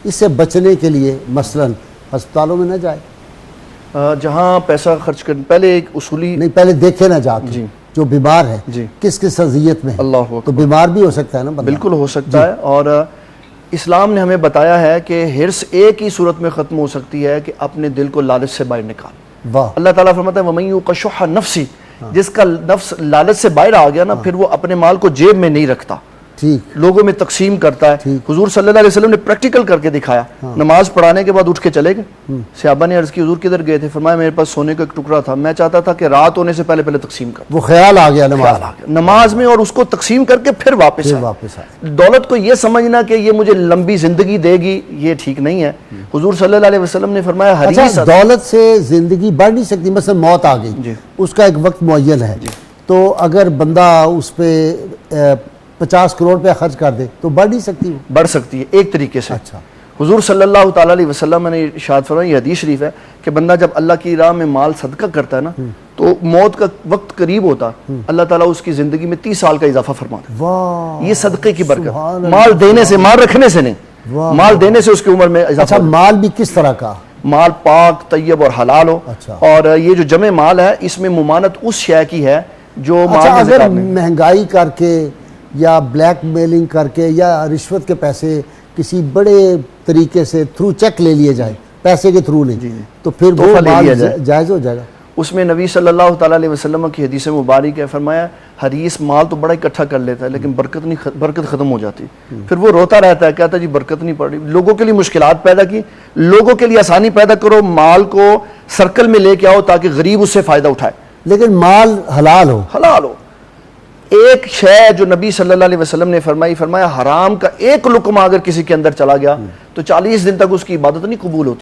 اس سے بچنے کے لیے مثلاً ہسپتالوں میں نہ جائے، جہاں پیسہ خرچ کرنے پہلے ایک اصولی نہیں پہلے دیکھے نہ جا کے جی جو بیمار ہے جی کس کس اذیت میں ہے، اللہ اکبر، تو بیمار بھی ہو سکتا ہے نا بندہ۔ بالکل ہو سکتا ہے، اور اسلام نے ہمیں بتایا ہے کہ حرص ایک ہی صورت میں ختم ہو سکتی ہے کہ اپنے دل کو لالچ سے باہر نکال۔ واہ، اللہ تعالیٰ فرماتا ہے وَمَن یُوقَ شُحَّ نَفْسِهِ، جس کا نفس لالچ سے باہر آ گیا نا پھر وہ اپنے مال کو جیب میں نہیں رکھتا، ٹھیک، لوگوں میں تقسیم کرتا ہے۔ ٹھیک۔ حضور صلی اللہ علیہ وسلم نے پریکٹیکل کر کے دکھایا، نماز پڑھانے کے بعد اٹھ کے چلے گئے، صحابہ نے عرض کی حضور کدھر گئے تھے؟ فرمایا میرے پاس سونے کا ایک ٹکڑا تھا، میں چاہتا تھا کہ رات ہونے سے پہلے تقسیم کر، وہ خیال آ گیا نماز نماز میں، اور اس کو تقسیم کر کے پھر واپس آئے۔ واپس آئے۔ دولت کو یہ سمجھنا کہ یہ مجھے لمبی زندگی دے گی، یہ ٹھیک نہیں ہے۔ حضور صلی اللہ علیہ وسلم نے فرمایا حریص، اچھا دولت سے زندگی بڑھ نہیں سکتی، مثلا موت آ گئی جی اس کا ایک وقت معین ہے، تو اگر بندہ اس پہ 50 کروڑ روپیہ خرچ کر دے تو بڑھ نہیں سکتی وہ؟ بڑھ سکتی ہے ایک طریقے سے۔ اچھا، حضور صلی اللہ تعالیٰ علیہ وسلم نے ارشاد فرمایا، یہ حدیث شریف ہے کہ بندہ جب اللہ کی راہ میں مال صدقہ کرتا ہے نا تو موت کا وقت قریب ہوتا، اللہ تعالیٰ اس کی زندگی میں 30 سال کا اضافہ فرماتا ہے۔ واہ، یہ صدقے کی برکت، سبحان اللہ، مال دینے سے، مال رکھنے سے نہیں، واہ، مال دینے سے اس کی عمر میں اضافہ اچھا مال بھی کس طرح کا؟ مال پاک طیب اور حلال ہو، اچھا، اور یہ جو جمع مال ہے اس میں ممانت اس شے کی ہے جو مال اچھا میں اگر زکات نہیں۔ مہنگائی کر کے یا بلیک میلنگ کر کے یا رشوت کے پیسے کسی بڑے طریقے سے تھرو چیک لے لیے جائے، پیسے کے تھرو نہیں، تو پھر وہ تحفہ لے مال لیا جائے، جائز ہو جائے گا؟ اس میں نبی صلی اللہ تعالیٰ علیہ وسلم کی حدیث مبارک ہے، فرمایا حریص مال تو بڑا اکٹھا کر لیتا ہے لیکن برکت ختم ہو جاتی، پھر وہ روتا رہتا ہے، کہتا ہے جی برکت نہیں پڑ رہی۔ لوگوں کے لیے مشکلات پیدا کی، لوگوں کے لیے آسانی پیدا کرو، مال کو سرکل میں لے کے آؤ تاکہ غریب اس سے فائدہ اٹھائے، لیکن مال حلال ہو۔ حلال ہو۔ ایک شے جو نبی صلی اللہ علیہ وسلم نے فرمایا حرام کا ایک لقمہ اگر کسی کے اندر چلا گیا تو 40 دن تک اس کی عبادت نہیں قبول ہوتی۔